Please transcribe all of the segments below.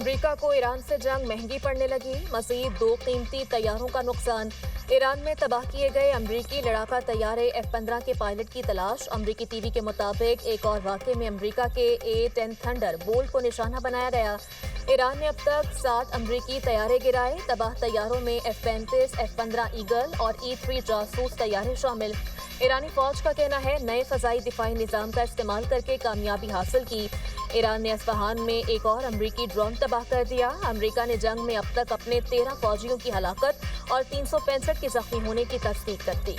America को Iran से जंग महंगी पड़ने लगी। मजीद 2 कीमती तैयारों का नुकसान। ईरान में तबाह किए गए अमरीकी लड़ाका तैयारे F-15 के पायलट की तलाश। अमरीकी टीवी के मुताबिक एक और वाक़े में अमरीका के A-10 थंडर बोल्ट को निशाना बनाया गया। ईरान ने अब तक 7 अमरीकी तैयारे गिराए। तबाह तैयारों में F-35, F-15 ईगल और E-3 जासूस तैयारे शामिल। ईरानी फौज का कहना है नए फ़ज़ाई दिफाई निज़ाम का इस्तेमाल करके कामयाबी हासिल की। ईरान ने अस्फहान में एक और अमरीकी ड्रोन तबाह कर दिया। अमरीका ने जंग में अब तक अपने 13 फौजियों की हलाकत और 365 के जख्मी होने की तस्दीक कर दी।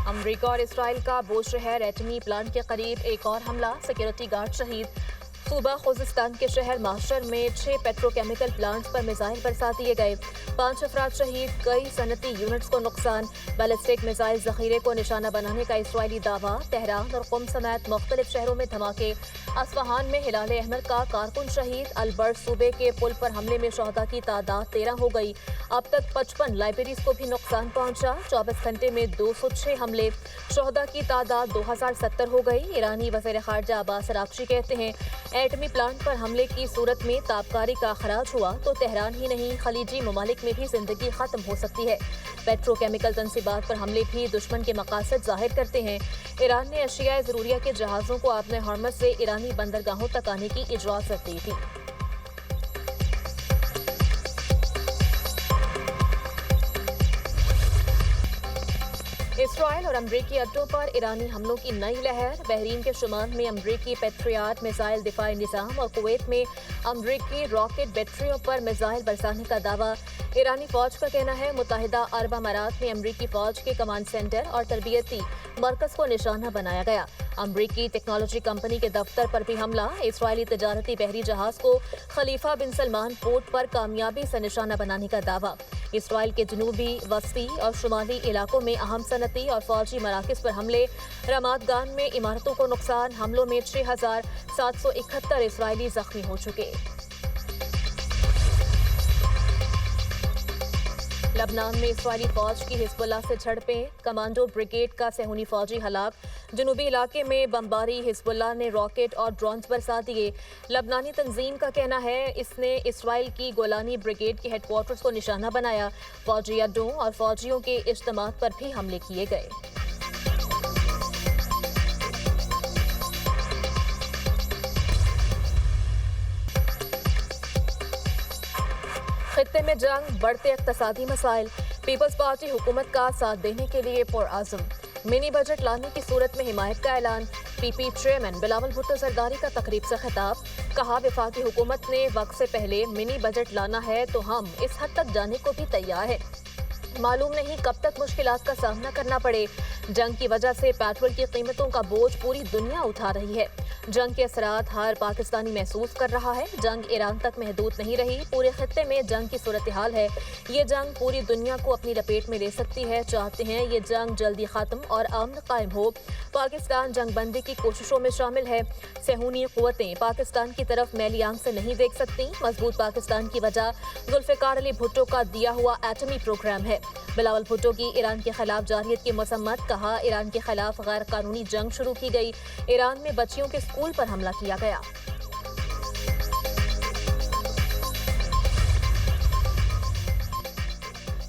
अमरीका और इसराइल का बोशहर एटमी प्लांट के करीब एक और हमला। सिक्योरिटी गार्ड शहीद। सूबा खुजिस्तान के शहर माशर में 6 पेट्रोकेमिकल प्लांट्स पर मिसाइल बरसा दिए गए। 5 अफराद शहीद, कई सनती यूनिट्स को नुकसान। बैलिस्टिक मिसाइल जखीरे को निशाना बनाने का इसराइली दावा। तेहरान और कुम समेत मुख्तलिफ शहरों में धमाके। अस्फहान में हिलाल अहमर का कारकुन शहीद। अलबर्ट सूबे के पुल पर हमले में शहदा की तादाद 13 हो गई। अब तक 55 लाइब्रेरीज को भी नुकसान पहुंचा। 24 घंटे में 206 हमले। शहदा की तादाद 2070 हो गई। ईरानी वज़ीर ख़ारजा अब्बास अराग़ची कहते हैं एटमी प्लांट पर हमले की सूरत में ताबकारी का अखराज हुआ तो तेहरान ही नहीं खलीजी ममालिक में भी जिंदगी खत्म हो सकती है। पेट्रोकेमिकल तंसीबात पर हमले भी दुश्मन के मकासद जाहिर करते हैं। ईरान ने अशिया ज़रूरिया के जहाज़ों को आपने हरमत से ईरानी बंदरगाहों तक आने की इजाज़त दी थी। इसराइल और अमरीकी अड्डों पर ईरानी हमलों की नई लहर। बहरीन के शुमाल में अमरीकी पेट्रियाट मिसाइल दिफाई निज़ाम और कुवैत में अमरीकी रॉकेट बैटरियों पर मिसाइल बरसाने का दावा। ईरानी फौज का कहना है मुत्तहिदा अरब अमारात में अमरीकी फौज के कमांड सेंटर और तरबियती मरकज को निशाना बनाया गया। अमरीकी टेक्नोलॉजी कंपनी के दफ्तर पर भी हमला। इसराइली तजारती बहरी जहाज को खलीफा बिन सलमान पोर्ट पर कामयाबी से निशाना बनाने का दावा। इसराइल के जनूबी, वस्ती और शुमाली इलाकों में अहम सनती और फौजी मराकज़ पर हमले। रमादगान में इमारतों को नुकसान। हमलों में 6771 इसराइली जख्मी हो चुके। लबनान में इसराइली फौज की हिजबुल्लाह से झड़पें। कमांडो ब्रिगेड का सेहूनी फौजी हलाक। जनूबी इलाके में बमबारी। हिजबुल्लाह ने रॉकेट और ड्रोन्स बरसा दिए। लबनानी तंजीम का कहना है इसने इसराइल की गोलानी ब्रिगेड के हेडक्वार्टर्स को निशाना बनाया। फौजी अड्डों और फौजियों के इज्तिमात पर भी हमले किए गए। खित्ते में जंग, बढ़ते इक्तसादी मसाइल। पीपल्स पार्टी हुकूमत का साथ देने के लिए पुरआज़म। मिनी बजट लाने की सूरत में हिमायत का ऐलान। पीपी चेयरमैन बिलावल भुट्टो जरदारी का तकरीब से खिताब। कहा वफाकी हुकूमत ने वक्त से पहले मिनी बजट लाना है तो हम इस हद तक जाने को भी तैयार है। मालूम नहीं कब तक मुश्किलात का सामना करना पड़े। जंग की वजह से पेट्रोल की कीमतों का बोझ पूरी दुनिया उठा रही है। जंग के असरात हर पाकिस्तानी महसूस कर रहा है। जंग ईरान तक महदूद नहीं रही, पूरे खित्ते में जंग की सूरत हाल है। ये जंग पूरी दुनिया को अपनी लपेट में ले सकती है। चाहते हैं ये जंग जल्दी खत्म और अमन कायम हो। पाकिस्तान जंग बंदी की कोशिशों में शामिल है। सेहूनी कुव्वतें पाकिस्तान की तरफ मैली आंख से नहीं देख सकती। मजबूत पाकिस्तान की वजह जुल्फ़िकार अली भुट्टो का दिया हुआ एटमी प्रोग्राम है। बिलावल भुट्टो की ईरान के खिलाफ जारियत की मसम्मत। कहा ईरान के खिलाफ गैर कानूनी जंग शुरू की गई। ईरान में बच्चियों के स्कूल पर हमला किया गया।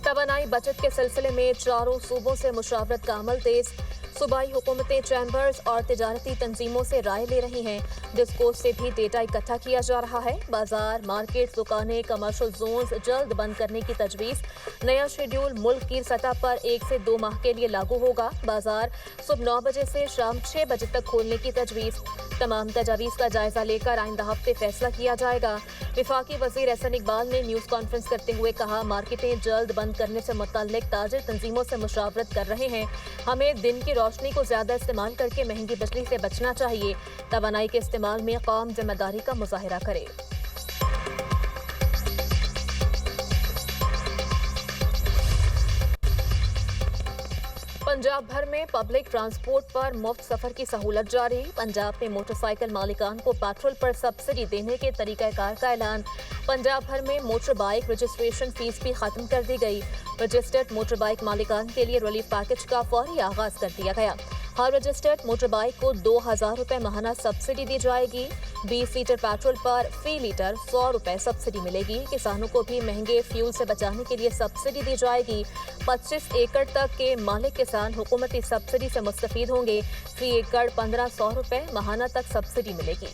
तवानाई बचत के सिलसिले में चारों सूबों से मुशावरत का अमल तेज। सूबाई हुकूमतें चैम्बर्स और तिजारती तंजीमों से राय ले रही हैं। डिस्कोर्स से भी डेटा इकट्ठा किया जा रहा है। बाजार, मार्केट, दुकानें, कमर्शियल जोन्स जल्द बंद करने की तजवीज़। नया शेड्यूल मुल्क की सतह पर 1 से 2 माह के लिए लागू होगा। बाजार सुबह 9 बजे से शाम 6 बजे तक खोलने की तजवीज़। तमाम तजावीज़ का जायजा लेकर आइंदा हफ्ते फैसला किया जाएगा। वफाकी वज़ीर एहसन इकबाल ने न्यूज़ कॉन्फ्रेंस करते हुए कहा मार्केटें जल्द बंद करने से मुतल्लिक ताजिर तंजीमों से मुशावरत कर रहे हैं। हमें दिन की रोशनी को ज्यादा इस्तेमाल करके महंगी बिजली से बचना चाहिए। तवानाई के इस्तेमाल में कौम जिम्मेदारी का मुजाहिरा करे। पंजाब भर में पब्लिक ट्रांसपोर्ट पर मुफ्त सफर की सहूलत जारी। पंजाब में मोटरसाइकिल मालिकान को पेट्रोल पर सब्सिडी देने के तरीकाकार का ऐलान। पंजाब भर में मोटर बाइक रजिस्ट्रेशन फीस भी खत्म कर दी गई। रजिस्टर्ड मोटर बाइक मालिकान के लिए रिलीफ पैकेज का फौरी आगाज कर दिया गया। हर रजिस्टर्ड मोटर बाइक को 2000 रुपए माहाना सब्सिडी दी जाएगी। 20 लीटर पेट्रोल पर फी लीटर 100 रुपए सब्सिडी मिलेगी। किसानों को भी महंगे फ्यूल से बचाने के लिए सब्सिडी दी जाएगी। 25 एकड़ तक के मालिक किसान हुकूमती सब्सिडी से मुस्तफीद होंगे। फी एकड़ 1500 रुपए माहाना तक सब्सिडी मिलेगी।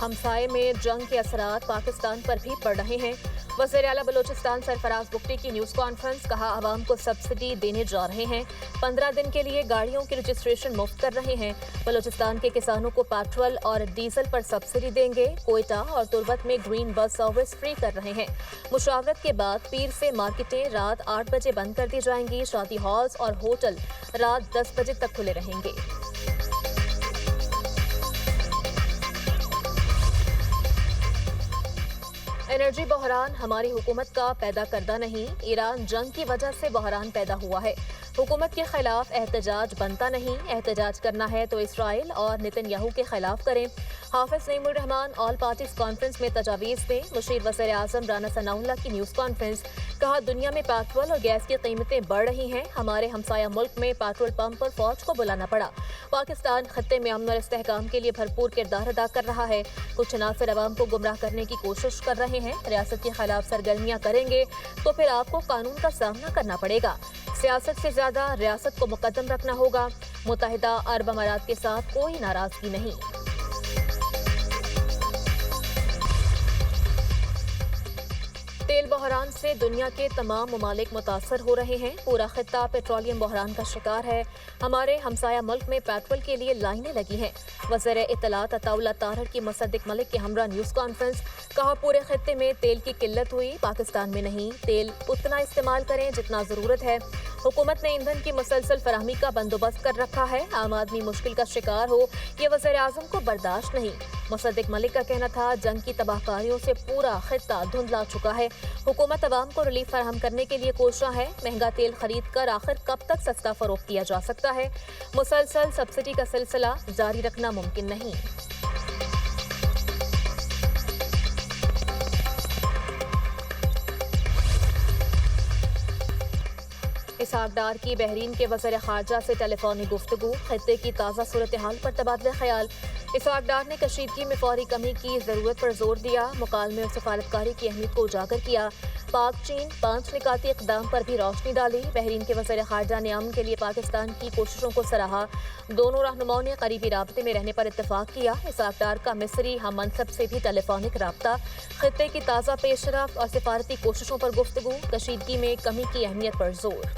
हमसाये में जंग के असरात पाकिस्तान पर भी पड़ रहे हैं। वज़ीर आला बलोचिस्तान सरफराज बुगटी की न्यूज़ कॉन्फ्रेंस, कहा आवाम को सब्सिडी देने जा रहे हैं। 15 दिन के लिए गाड़ियों की रजिस्ट्रेशन मुफ्त कर रहे हैं। बलोचिस्तान के किसानों को पेट्रोल और डीजल पर सब्सिडी देंगे। कोयटा और तुर्बत में ग्रीन बस सर्विस फ्री कर रहे हैं। मुशावरत के बाद पीर से मार्केटें रात 8 बजे बंद कर दी जाएंगी। शादी हॉल्स और होटल रात 10 बजे तक खुले रहेंगे। एनर्जी बहरान हमारी हुकूमत का पैदा करदा नहीं। ईरान जंग की वजह से बहरान पैदा हुआ है। हुकूमत के खिलाफ एहतजाज बनता नहीं। एहतजाज करना है तो इसराइल और नेतन्याहू के खिलाफ करें। हाफिज Naimur Rahman all parties conference में तजावीज़ दें। मुशीर वज़ीर आज़म राना सनाउल्लाह की न्यूज़ कॉन्फ्रेंस, कहा दुनिया में पेट्रोल और गैस की कीमतें बढ़ रही हैं। हमारे हमसाया मुल्क में पेट्रोल पंप पर फौज को बुलाना पड़ा। पाकिस्तान खत्ते में अमन और इस्तेहकाम के लिए भरपूर किरदार अदा कर रहा है। कुछ अनासर अवाम को गुमराह करने की कोशिश कर रहे हैं। रियासत के खिलाफ सरगर्मियां करेंगे तो फिर आपको कानून का सामना करना पड़ेगा। सियासत से ज्यादा रियासत को मुकद्दम रखना होगा। मुत्तहिदा अरब अमारात के साथ कोई नाराजगी नहीं। तेल बहरान से दुनिया के तमाम ममालिक मुतासर हो रहे हैं। पूरा खित्ता पेट्रोलियम बहरान का शिकार है। हमारे हमसाया मुल्क में पेट्रोल के लिए लाइनें लगी हैं। वज़ीर इत्तलात अताउल्लाह तारर की मुसद्दिक मलिक के हमरा न्यूज़ कॉन्फ्रेंस, कहा पूरे खित्ते में तेल की किल्लत हुई, पाकिस्तान में नहीं। तेल उतना इस्तेमाल करें जितना ज़रूरत है। हुकूमत ने ईंधन की मुसलसल फराहमी का बंदोबस्त कर रखा है। आम आदमी मुश्किल का शिकार हो, ये वज़ीर आज़म को बर्दाश्त नहीं। मुसद्दिक मलिक का कहना था जंग की तबाहकारियों से पूरा खित्ता धुंधला चुका है। हुकूमत अवाम को रिलीफ फराहम करने के लिए कोशिश है। महंगा तेल खरीद कर आखिर कब तक सस्ता फरोख्त किया जा सकता है। मुसलसल सब्सिडी का सिलसिला जारी रखना मुमकिन नहीं। इसहाक डार की बहरीन के वज़ीर खारजा से टेलीफोनी गुफ्तगू, खित्ते की ताज़ा सूरत हाल पर तबादला ख्याल। इसहाक डार ने कशीदगी में फौरी कमी की ज़रूरत पर जोर दिया। मुकालमे और सफारतकारी की अहमियत को उजागर किया। पाक चीन 5 निकाती इक़दाम पर भी रोशनी डाली। बहरीन के वज़ीर खारजा ने अमन के लिए पाकिस्तान की कोशिशों को सराहा। दोनों रहनुमाओं ने करीबी राब्ते में रहने पर इत्तफाक किया। इसहाक डार का मिस्री हम मनसब से भी टेलीफोनिक राब्ता, खित्ते की ताज़ा पेशरफ्त और सिफारती कोशिशों पर गुफ्तगू, कशीदगी में कमी की अहमियत पर जोर।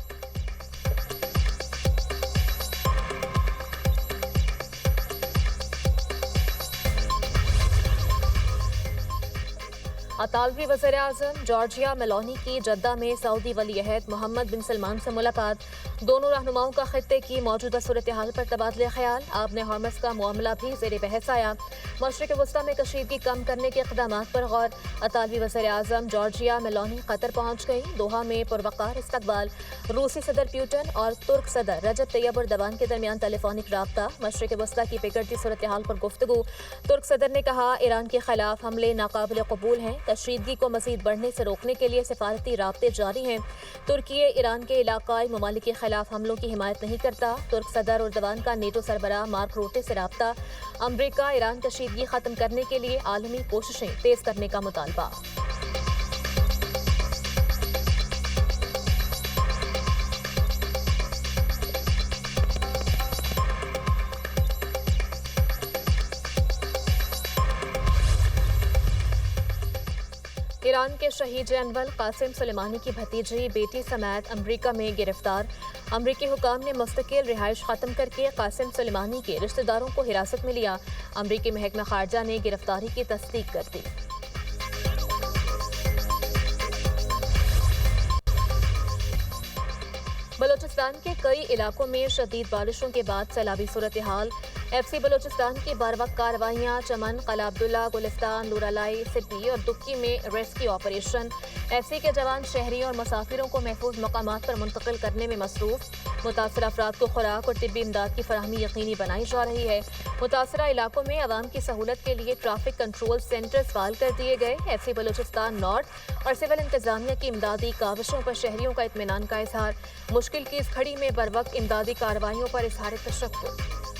अतालवी वज़ीर आज़म जॉर्जिया मेलोनी की जद्दा में सऊदी वली अहद मोहम्मद बिन सलमान से मुलाकात। दोनों रहनुमाओं का खित्ते की मौजूदा सूरत हाल पर तबादला ख्याल। आबने हॉर्मस का मामला भी ज़ेर बहस आया। मशरिक़ वस्ता में कशीदगी कम करने के इक़दामात पर गौर। अतालवी वज़ीर आज़म जॉर्जिया मेलोनी कतर पहुँच गई। दोहा में पुरवकार इस्तकबाल। रूसी सदर प्यूटन और तुर्क सदर रजब तैयब एर्दोगान के दरमियान टेलीफोनिक राब्ता। मशरिक़ वस्ता की बिगड़ती सूरत हाल पर गुफ्तगू। तुर्क सदर ने कहा ईरान के खिलाफ हमले नाकाबिल कबूल हैं। कशीदगी को मज़ीद बढ़ने से रोकने के लिए सिफारती राब्ते जारी हैं। तुर्की ईरान के इलाकाई ममालिक के खिलाफ हमलों की हिमायत नहीं करता। तुर्क सदर एर्दोगान का नेटो सरबराह मार्क रूटे से राब्ता। अमरीका ईरान कशीदगी खत्म करने के लिए आलमी कोशिशें तेज करने का मुतालबा। ईरान के शहीद जनरल कासिम सुलेमानी की भतीजी बेटी समेत अमरीका में गिरफ्तार। अमरीकी हुकाम ने मुस्तकिल रिहाइश खत्म करके कासिम सुलेमानी के रिश्तेदारों को हिरासत में लिया। अमरीकी महकमा खारजा ने गिरफ्तारी की तस्दीक कर दी। बलोचिस्तान بلوچستان کے کئی علاقوں میں شدید بارشوں کے بعد سیلابی صورتحال ایف سی بلوچستان کی بروقت کارروائیاں چمن قلعہ عبداللہ گلستان لورالائی سبی اور دکی میں ریسکیو آپریشن ایف سی کے جوان شہریوں اور مسافروں کو محفوظ مقامات پر منتقل کرنے میں مصروف متاثرہ افراد کو خوراک اور طبی امداد کی فراہمی یقینی بنائی جا رہی ہے متاثرہ علاقوں میں عوام کی سہولت کے لیے ٹریفک کنٹرول سینٹرز فعال کر دیے گئے ایف سی بلوچستان نارتھ اور سول انتظامیہ کی امدادی کاوشوں پر شہریوں کا اطمینان کا اظہار مشکل کی اس کھڑی میں بروقت امدادی کارروائیوں پر اظہار تشکر